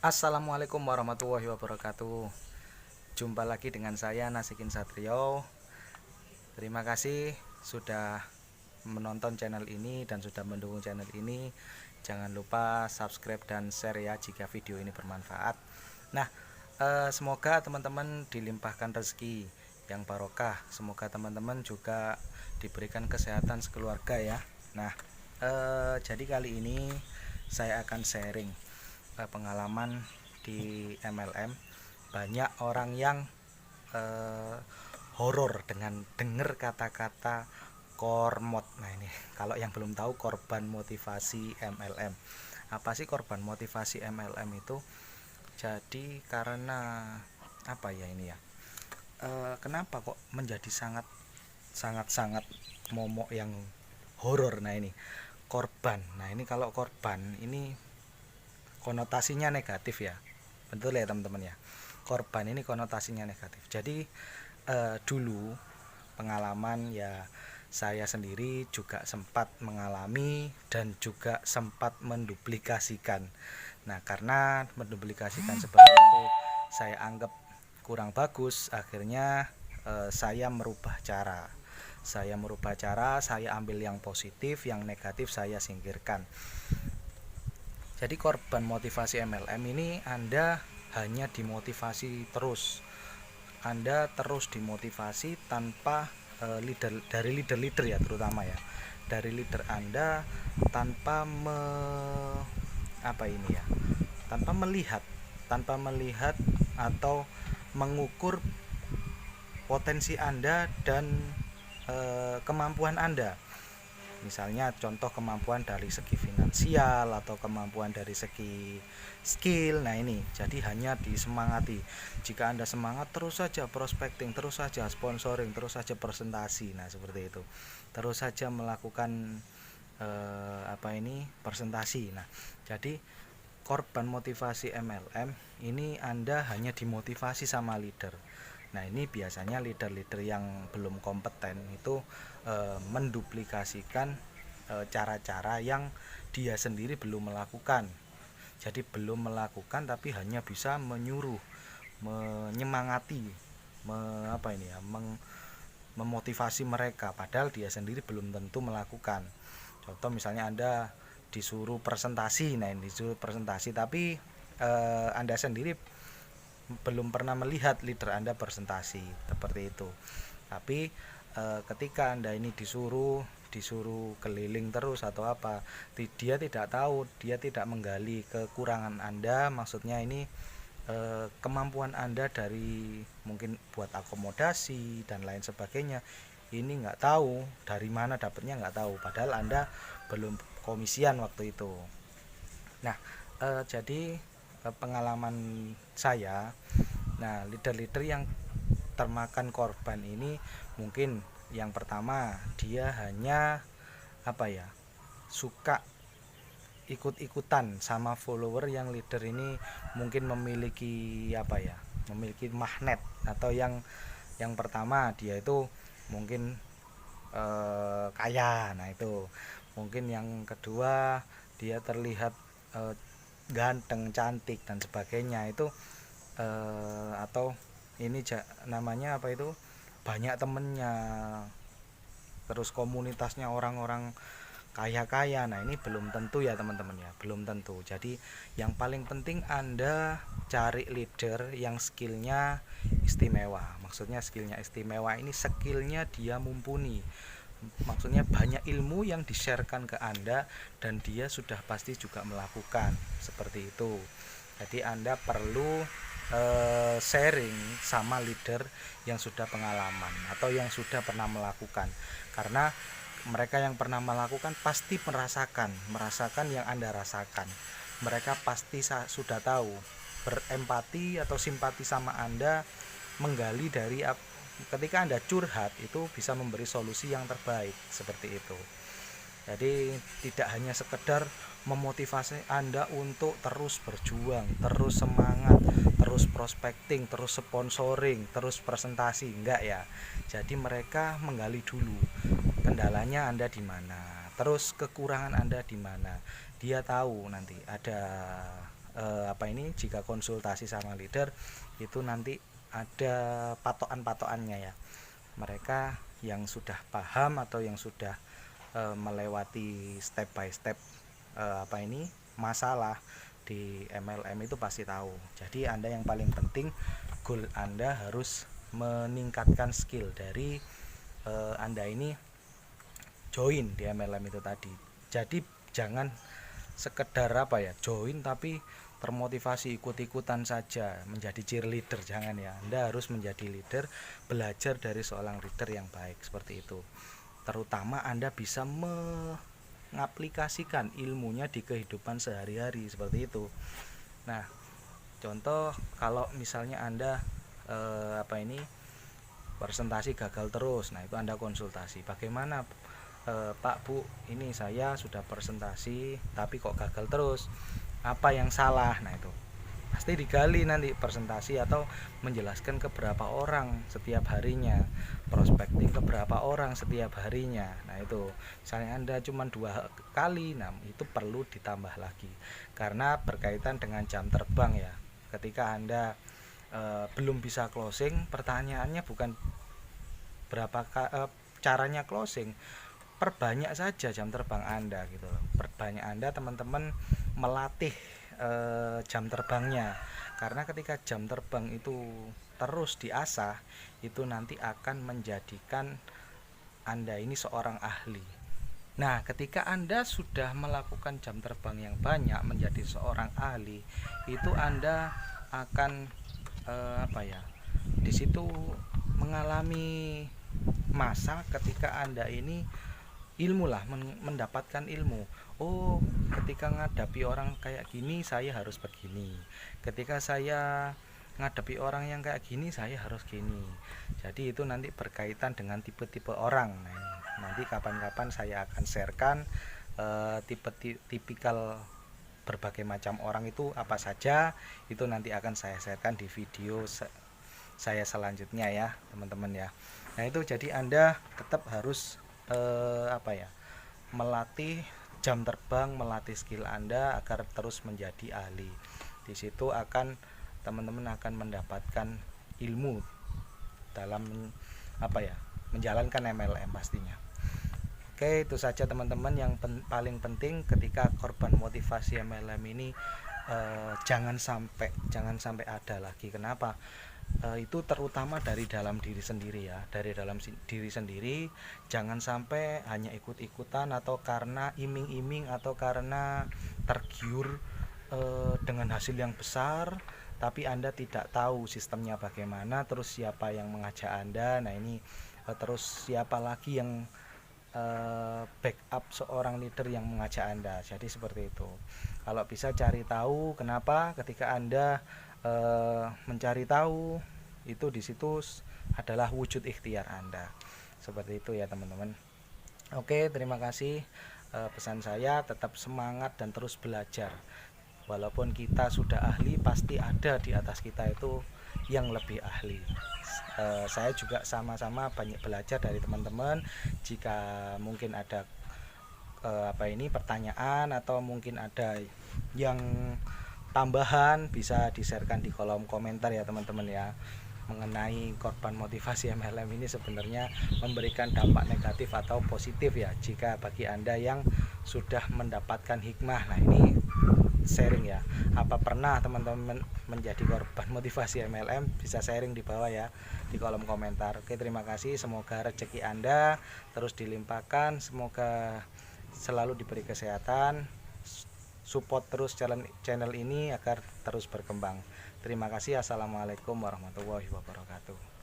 Assalamualaikum warahmatullahi wabarakatuh. Jumpa lagi dengan saya Nasikin Satrio. Terima kasih sudah menonton channel ini dan sudah mendukung channel ini. Jangan lupa subscribe dan share ya jika video ini bermanfaat. Nah, semoga teman-teman dilimpahkan rezeki yang barokah. Semoga teman-teman juga diberikan kesehatan sekeluarga ya. Nah, jadi kali ini saya akan sharing pengalaman di MLM. Banyak orang yang horor dengan dengar kata-kata kormot. Nah ini kalau yang belum tahu, korban motivasi MLM. Apa sih korban motivasi MLM itu? Jadi karena apa ya ini ya? Kenapa kok menjadi sangat sangat sangat momok yang horor? Nah ini korban. Nah ini kalau korban ini konotasinya negatif ya, betul ya teman-teman ya. Korban ini konotasinya negatif. Jadi dulu pengalaman ya, saya sendiri juga sempat mengalami dan juga sempat menduplikasikan. Nah karena menduplikasikan seperti itu saya anggap kurang bagus, akhirnya saya ambil yang positif, yang negatif saya singkirkan. Jadi korban motivasi MLM ini Anda hanya dimotivasi terus. Anda terus dimotivasi tanpa leader ya, terutama ya. Dari leader Anda tanpa tanpa melihat atau mengukur potensi Anda dan kemampuan Anda. Misalnya contoh kemampuan dari segi finansial atau kemampuan dari segi skill. Nah ini jadi hanya disemangati. Jika Anda semangat, terus saja prospecting, terus saja sponsoring, terus saja presentasi. Nah seperti itu, terus saja melakukan presentasi. Nah jadi korban motivasi MLM ini Anda hanya dimotivasi sama leader. Nah ini biasanya leader-leader yang belum kompeten itu menduplikasikan cara-cara yang dia sendiri belum melakukan. Jadi belum melakukan tapi hanya bisa menyuruh, menyemangati, memotivasi mereka, padahal dia sendiri belum tentu melakukan. Contoh misalnya Anda disuruh presentasi, tapi Anda sendiri belum pernah melihat leader Anda presentasi seperti itu. Tapi ketika Anda ini disuruh keliling terus atau apa, dia tidak tahu, dia tidak menggali kekurangan Anda, maksudnya ini kemampuan Anda dari mungkin buat akomodasi dan lain sebagainya, ini nggak tahu dari mana dapatnya, nggak tahu, padahal Anda belum komisian waktu itu. Nah jadi pengalaman saya, nah leader-leader yang termakan korban ini mungkin yang pertama, dia hanya suka ikut-ikutan sama follower yang leader ini mungkin memiliki memiliki magnet. Atau yang pertama, dia itu mungkin kaya. Nah itu mungkin. Yang kedua, dia terlihat ganteng, cantik dan sebagainya. Itu atau ini namanya banyak temennya, terus komunitasnya orang-orang kaya-kaya. Nah ini belum tentu ya teman-teman ya, belum tentu. Jadi yang paling penting Anda cari leader yang skillnya istimewa. Maksudnya skillnya istimewa ini skillnya dia mumpuni, maksudnya banyak ilmu yang di-sharekan ke Anda dan dia sudah pasti juga melakukan seperti itu. Jadi Anda perlu sharing sama leader yang sudah pengalaman atau yang sudah pernah melakukan, karena mereka yang pernah melakukan pasti merasakan yang Anda rasakan. Mereka pasti sudah tahu, berempati atau simpati sama Anda, menggali dari ketika Anda curhat itu bisa memberi solusi yang terbaik seperti itu. Jadi tidak hanya sekedar memotivasi Anda untuk terus berjuang, terus semangat, terus prospecting, terus sponsoring, terus presentasi, enggak ya. Jadi mereka menggali dulu kendalanya Anda di mana, terus kekurangan Anda di mana. Dia tahu nanti ada apa ini jika konsultasi sama leader itu nanti ada patokan-patokannya ya. Mereka yang sudah paham atau yang sudah melewati step by step apa ini masalah di MLM itu pasti tahu. Jadi Anda yang paling penting goal Anda harus meningkatkan skill dari Anda ini join di MLM itu tadi. Jadi jangan sekedar apa ya join tapi termotivasi ikut-ikutan saja menjadi cheerleader, jangan ya. Anda harus menjadi leader, belajar dari seorang leader yang baik seperti itu. Terutama Anda bisa mengaplikasikan ilmunya di kehidupan sehari-hari seperti itu. Nah, contoh kalau misalnya Anda apa ini presentasi gagal terus, nah itu Anda konsultasi, bagaimana Pak Bu, ini saya sudah presentasi tapi kok gagal terus, apa yang salah? Nah itu pasti digali nanti presentasi atau menjelaskan ke berapa orang setiap harinya, prospecting ke berapa orang setiap harinya. Nah itu misalnya Anda cuma 2 kali, nah itu perlu ditambah lagi karena berkaitan dengan jam terbang ya. Ketika Anda belum bisa closing, pertanyaannya bukan berapa caranya closing, perbanyak saja jam terbang Anda gitu loh. Perbanyak Anda teman-teman melatih jam terbangnya, karena ketika jam terbang itu terus diasah itu nanti akan menjadikan Anda ini seorang ahli. Nah, ketika Anda sudah melakukan jam terbang yang banyak menjadi seorang ahli, itu Anda akan apa ya? Di situ mengalami masa ketika Anda ini ilmu lah, mendapatkan ilmu. Oh, ketika menghadapi orang kayak gini saya harus begini, ketika saya menghadapi orang yang kayak gini saya harus gini. Jadi itu nanti berkaitan dengan tipe-tipe orang. Nah, nanti kapan-kapan saya akan sharekan tipe tipikal berbagai macam orang itu apa saja, itu nanti akan saya sharekan di video saya selanjutnya ya teman-teman ya. Nah itu jadi Anda tetap harus apa ya, melatih jam terbang, melatih skill Anda agar terus menjadi ahli. Di situ akan teman-teman akan mendapatkan ilmu dalam apa ya, menjalankan MLM pastinya. Oke, itu saja teman-teman yang paling penting ketika korban motivasi MLM ini jangan sampai ada lagi. Kenapa? Itu terutama dari dalam diri sendiri ya, dari dalam diri sendiri. Jangan sampai hanya ikut-ikutan atau karena iming-iming atau karena tergiur dengan hasil yang besar tapi Anda tidak tahu sistemnya bagaimana, terus siapa yang mengajak Anda. Nah ini terus siapa lagi yang backup seorang leader yang mengajak Anda. Jadi seperti itu. Kalau bisa cari tahu, kenapa ketika Anda mencari tahu itu di situ adalah wujud ikhtiar Anda. Seperti itu ya teman-teman. Oke, terima kasih. Pesan saya tetap semangat dan terus belajar. Walaupun kita sudah ahli, pasti ada di atas kita itu yang lebih ahli. Saya juga sama-sama banyak belajar dari teman-teman. Jika mungkin ada apa ini pertanyaan atau mungkin ada yang tambahan, bisa di-sharekan di kolom komentar ya teman-teman ya. Mengenai korban motivasi MLM ini sebenarnya memberikan dampak negatif atau positif ya jika bagi Anda yang sudah mendapatkan hikmah. Nah ini sharing ya, apa pernah teman-teman menjadi korban motivasi MLM, bisa sharing di bawah ya di kolom komentar. Oke, terima kasih, semoga rezeki Anda terus dilimpahkan, semoga selalu diberi kesehatan, support terus channel ini agar terus berkembang. Terima kasih. Assalamualaikum warahmatullahi wabarakatuh.